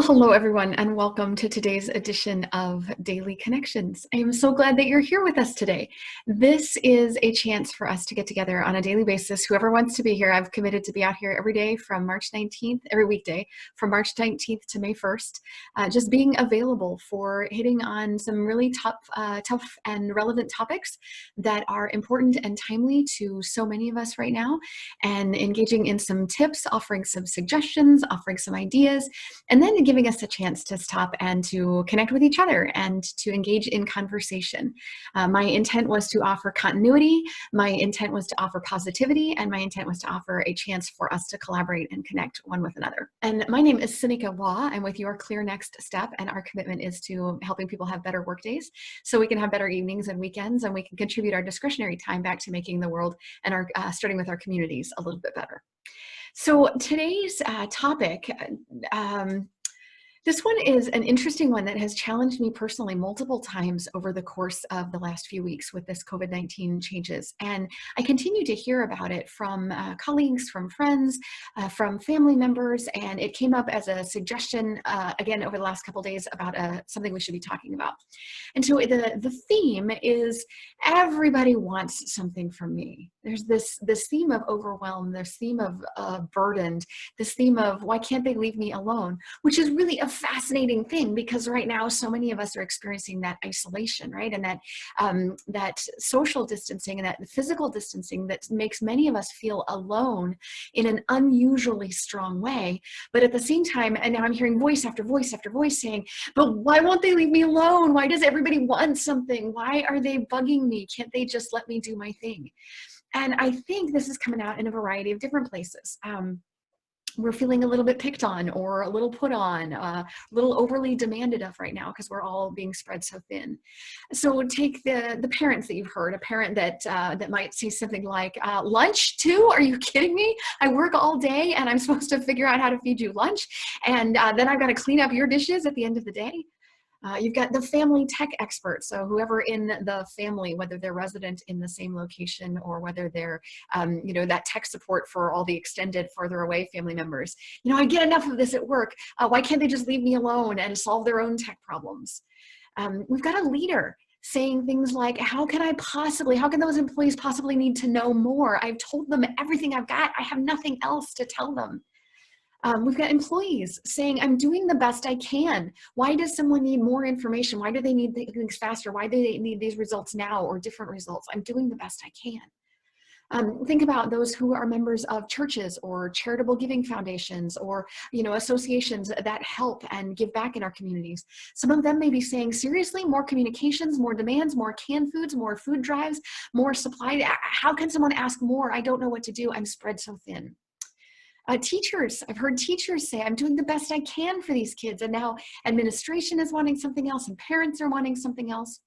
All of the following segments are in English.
Well, hello, everyone, and welcome to today's edition of Daily Connections. I am so glad that you're here with us today. This is a chance for us to get together on a daily basis. Whoever wants to be here, I've committed to be out here every day from March 19th, every weekday from March 19th to May 1st, just being available for hitting on some really tough and relevant topics that are important and timely to so many of us right now, and engaging in some tips, offering some suggestions, offering some ideas, and then giving us a chance to stop and to connect with each other and to engage in conversation. My intent was to offer continuity, my intent was to offer positivity, and my intent was to offer a chance for us to collaborate and connect one with another. And my name is Sinika Waugh. I'm with Your Clear Next Step, and our commitment is to helping people have better work days so we can have better evenings and weekends, and we can contribute our discretionary time back to making the world and our starting with our communities a little bit better. So today's topic, this one is an interesting one that has challenged me personally multiple times over the course of the last few weeks with this COVID-19 changes. And I continue to hear about it from colleagues, from friends, from family members, and it came up as a suggestion again over the last couple of days about something we should be talking about. And so the theme is everybody wants something from me. There's this theme of overwhelm, this theme of burdened, this theme of why can't they leave me alone, which is really a fascinating thing because right now so many of us are experiencing that isolation, right? And that social distancing and that physical distancing that makes many of us feel alone in an unusually strong way. But at the same time, and now I'm hearing voice after voice after voice saying, but why won't they leave me alone? Why does everybody want something? Why are they bugging me? Can't they just let me do my thing? And I think this is coming out in a variety of different places. We're feeling a little bit picked on or a little put on, a little overly demanded of right now because we're all being spread so thin. So take the parents that you've heard, a parent that might say something like, lunch too? Are you kidding me? I work all day and I'm supposed to figure out how to feed you lunch. And then I've got to clean up your dishes at the end of the day. You've got the family tech experts, so whoever in the family, whether they're resident in the same location or whether they're, that tech support for all the extended, farther away family members. I get enough of this at work. Why can't they just leave me alone and solve their own tech problems? We've got a leader saying things like, how can those employees possibly need to know more? I've told them everything I've got. I have nothing else to tell them. We've got employees saying, I'm doing the best I can. Why does someone need more information? Why do they need things faster? Why do they need these results now or different results? I'm doing the best I can. Think about those who are members of churches or charitable giving foundations or associations that help and give back in our communities. Some of them may be saying, seriously, more communications, more demands, more canned foods, more food drives, more supply. How can someone ask more? I don't know what to do. I'm spread so thin. Teachers, I've heard teachers say, I'm doing the best I can for these kids. And now administration is wanting something else and parents are wanting something else.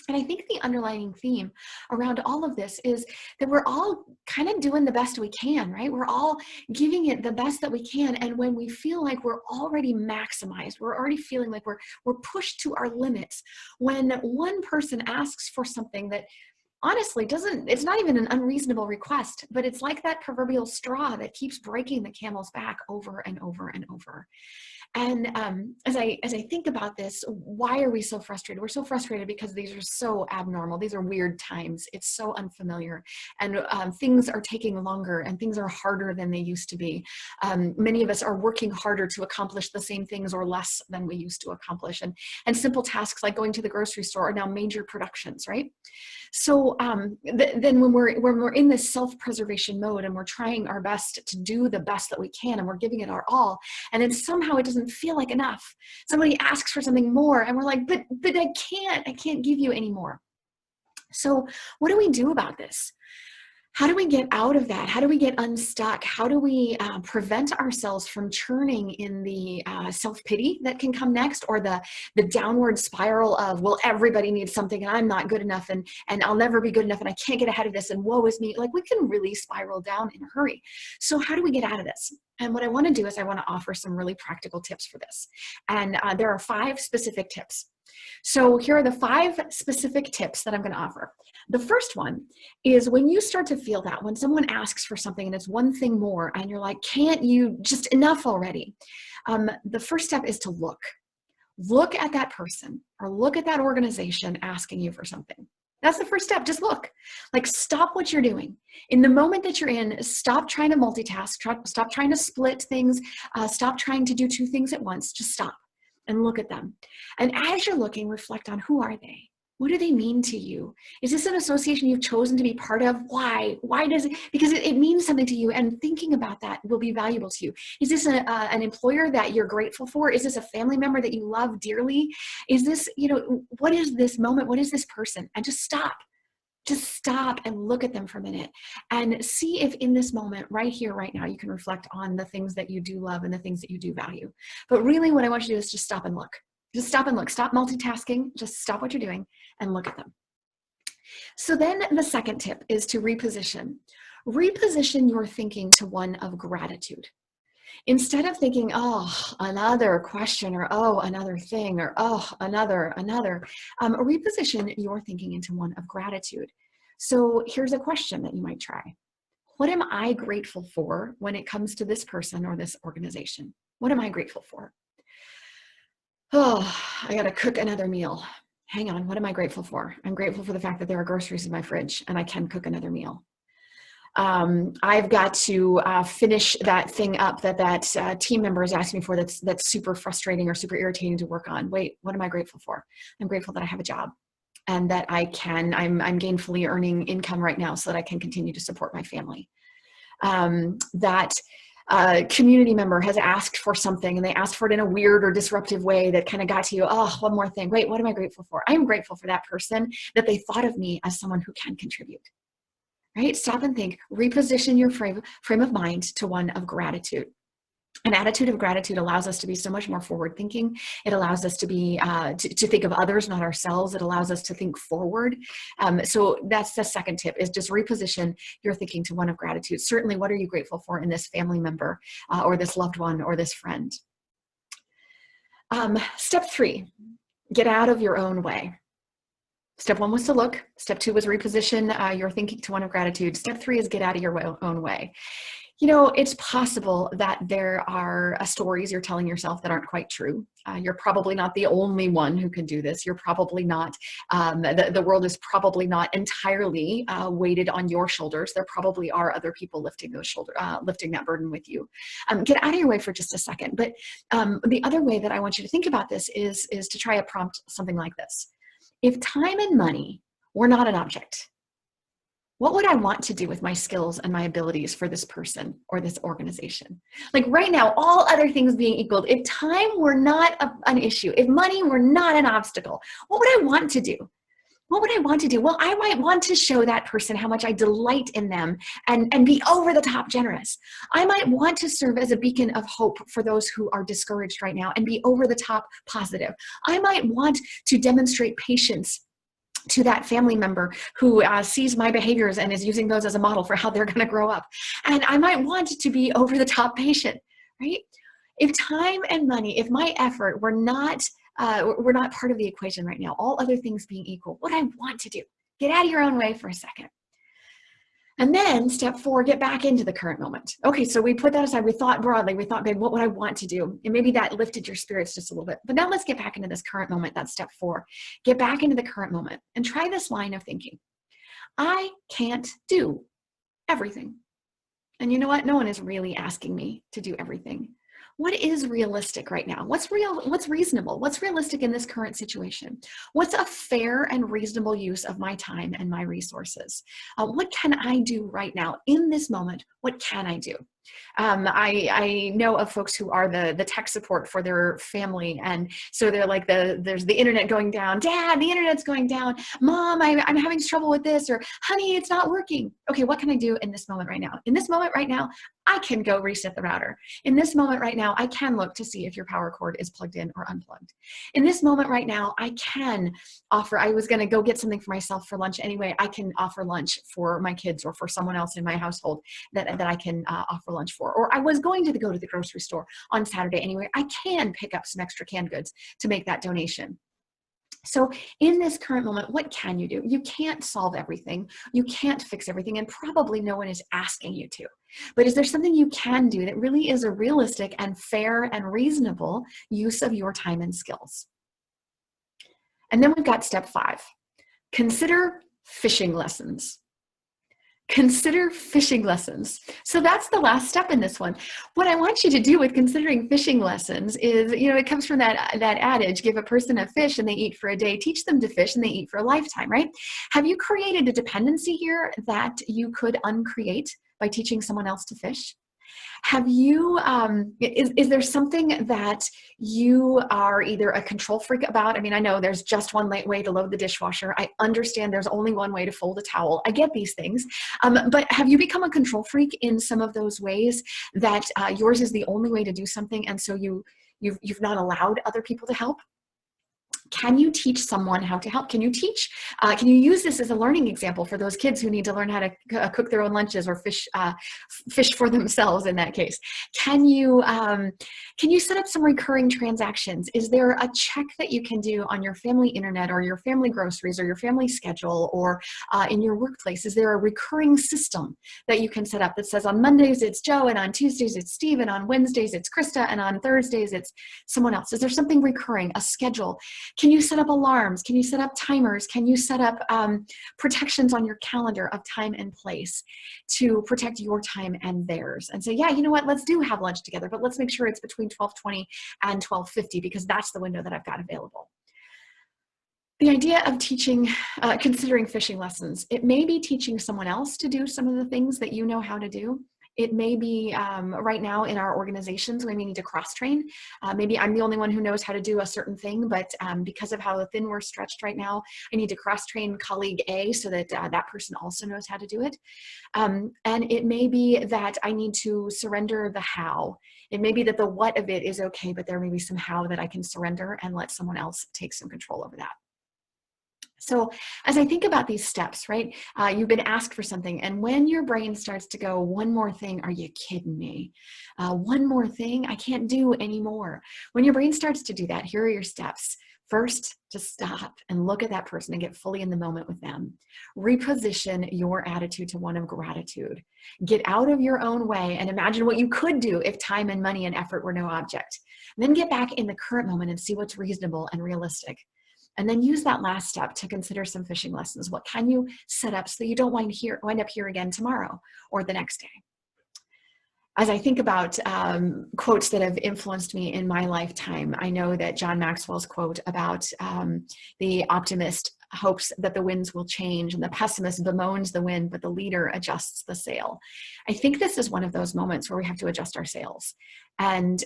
And I think the underlying theme around all of this is that we're all kind of doing the best we can, right? We're all giving it the best that we can. And when we feel like we're already maximized, we're already feeling like we're pushed to our limits, when one person asks for something that honestly it's not even an unreasonable request, but it's like that proverbial straw that keeps breaking the camel's back over and over and over. And as I think about this, why are we so frustrated? We're so frustrated because these are so abnormal. These are weird times. It's so unfamiliar, and things are taking longer, and things are harder than they used to be. Many of us are working harder to accomplish the same things or less than we used to accomplish, and simple tasks like going to the grocery store are now major productions, right? So then when we're in this self-preservation mode and we're trying our best to do the best that we can and we're giving it our all, and then somehow it doesn't feel like enough. Somebody asks for something more and we're like, but I can't give you any more. So what do we do about this? How do we get out of that? How do we get unstuck? How do we prevent ourselves from churning in the self-pity that can come next, or the downward spiral of, well, everybody needs something and I'm not good enough and I'll never be good enough and I can't get ahead of this and woe is me. Like, we can really spiral down in a hurry. So how do we get out of this? And what I want to do is I want to offer some really practical tips for this. And there are 5 specific tips. So here are the 5 specific tips that I'm going to offer. The first one is, when you start to feel that, when someone asks for something and it's one thing more and you're like, can't you just enough already? The first step is to look. Look at that person or look at that organization asking you for something. That's the first step. Just look. Like, stop what you're doing. In the moment that you're in, stop trying to multitask. Stop trying to split things. Stop trying to do two things at once. Just stop and look at them. And as you're looking, reflect on, who are they? What do they mean to you? Is this an association you've chosen to be part of? Why? Why does it? Because it means something to you, and thinking about that will be valuable to you. Is this an employer that you're grateful for? Is this a family member that you love dearly? Is this, what is this moment? What is this person? And just stop. Just stop and look at them for a minute and see if in this moment, right here, right now, you can reflect on the things that you do love and the things that you do value. But really what I want you to do is just stop and look. Just stop and look. Stop multitasking. Just stop what you're doing and look at them. So then the second tip is to reposition. Reposition your thinking to one of gratitude. Instead of thinking, oh, another question, or oh, another thing, or oh, another, reposition your thinking into one of gratitude. So here's a question that you might try. What am I grateful for when it comes to this person or this organization? What am I grateful for? Oh, I got to cook another meal. Hang on, what am I grateful for? I'm grateful for the fact that there are groceries in my fridge and I can cook another meal. I've got to finish that thing up that team member is asking me for that's super frustrating or super irritating to work on. Wait, what am I grateful for? I'm grateful that I have a job and that I'm gainfully earning income right now so that I can continue to support my family. That community member has asked for something and they asked for it in a weird or disruptive way that kind of got to you. Oh, one more thing. Wait, what am I grateful for? I'm grateful for that person, that they thought of me as someone who can contribute. Right? Stop and think. Reposition your frame of mind to one of gratitude. An attitude of gratitude allows us to be so much more forward thinking. It allows us to be to think of others, not ourselves. It allows us to think forward. So that's the second tip, is just reposition your thinking to one of gratitude. Certainly, what are you grateful for in this family member or this loved one or this friend? Step 3, get out of your own way. Step 1 was to look. Step 2 was reposition your thinking to one of gratitude. Step 3 is get out of your own way. It's possible that there are stories you're telling yourself that aren't quite true. You're probably not the only one who can do this. You're probably not, the world is probably not entirely weighted on your shoulders. There probably are other people lifting that burden with you. Get out of your way for just a second. But the other way that I want you to think about this is to try a prompt something like this. If time and money were not an object, what would I want to do with my skills and my abilities for this person or this organization? Like right now, all other things being equal, if time were not an issue, if money were not an obstacle, what would I want to do? What would I want to do? Well, I might want to show that person how much I delight in them and be over the top generous. I might want to serve as a beacon of hope for those who are discouraged right now and be over the top positive. I might want to demonstrate patience to that family member who sees my behaviors and is using those as a model for how they're going to grow up. And I might want to be over the top patient, right? If time and money, if my effort were not part of the equation right now, all other things being equal, what I want to do, get out of your own way for a second. And then step 4, get back into the current moment. Okay, so we put that aside. We thought broadly. We thought, babe, what would I want to do? And maybe that lifted your spirits just a little bit. But now let's get back into this current moment. That's step 4. Get back into the current moment and try this line of thinking. I can't do everything. And you know what? No one is really asking me to do everything. What is realistic right now? What's reasonable? What's realistic in this current situation? What's a fair and reasonable use of my time and my resources? What can I do right now in this moment? What can I do? I know of folks who are the tech support for their family. And so they're like, there's the internet going down. Dad, the internet's going down. Mom, I'm having trouble with this, or honey, it's not working. Okay, what can I do in this moment right now? In this moment right now, I can go reset the router. In this moment right now, I can look to see if your power cord is plugged in or unplugged. In this moment right now, I can offer, I was going to go get something for myself for lunch anyway. I can offer lunch for my kids or for someone else in my household that I can offer lunch for. Or I was going to go to the grocery store on Saturday anyway. I can pick up some extra canned goods to make that donation. So in this current moment, what can you do? You can't solve everything. You can't fix everything, and probably no one is asking you to. But is there something you can do that really is a realistic and fair and reasonable use of your time and skills? And then we've got step 5. Consider fishing lessons. Consider fishing lessons. So that's the last step in this one. What I want you to do with considering fishing lessons is, it comes from that adage, give a person a fish and they eat for a day, teach them to fish and they eat for a lifetime, right? Have you created a dependency here that you could uncreate by teaching someone else to fish? Have you, is there something that you are either a control freak about? I mean, I know there's just one way to load the dishwasher. I understand there's only one way to fold a towel. I get these things. But have you become a control freak in some of those ways that yours is the only way to do something, and so you've not allowed other people to help? Can you teach someone how to help? Can you use this as a learning example for those kids who need to learn how to cook their own lunches or fish for themselves in that case? Can you set up some recurring transactions? Is there a check that you can do on your family internet or your family groceries or your family schedule or in your workplace? Is there a recurring system that you can set up that says on Mondays it's Joe and on Tuesdays it's Steve and on Wednesdays it's Krista and on Thursdays it's someone else? Is there something recurring, a schedule? Can you set up alarms? Can you set up timers? Can you set up protections on your calendar of time and place to protect your time and theirs? And say, yeah, you know what? Let's have lunch together, but let's make sure it's between 12:20 and 12:50 because that's the window that I've got available. The idea of considering fishing lessons, it may be teaching someone else to do some of the things that you know how to do. It may be right now in our organizations, we may need to cross-train. Maybe I'm the only one who knows how to do a certain thing, but because of how thin we're stretched right now, I need to cross-train colleague A so that that person also knows how to do it. And it may be that I need to surrender the how. It may be that the what of it is okay, but there may be some how that I can surrender and let someone else take some control over that. So as I think about these steps, right, you've been asked for something, and when your brain starts to go, one more thing, are you kidding me? One more thing, I can't do anymore. When your brain starts to do that, here are your steps. First, just stop and look at that person and get fully in the moment with them. Reposition your attitude to one of gratitude. Get out of your own way and imagine what you could do if time and money and effort were no object. And then get back in the current moment and see what's reasonable and realistic. And then use that last step to consider some fishing lessons. What can you set up so you don't wind up here again tomorrow or the next day? As I think about quotes that have influenced me in my lifetime, I know that John Maxwell's quote about the optimist hopes that the winds will change and the pessimist bemoans the wind, but the leader adjusts the sail. I think this is one of those moments where we have to adjust our sails. And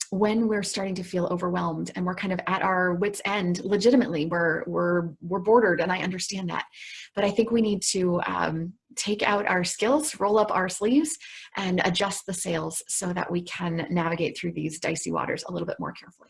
when we're starting to feel overwhelmed and we're kind of at our wits' end, legitimately, we're bordered, and I understand that. But I think we need to take out our skills, roll up our sleeves, and adjust the sails so that we can navigate through these dicey waters a little bit more carefully.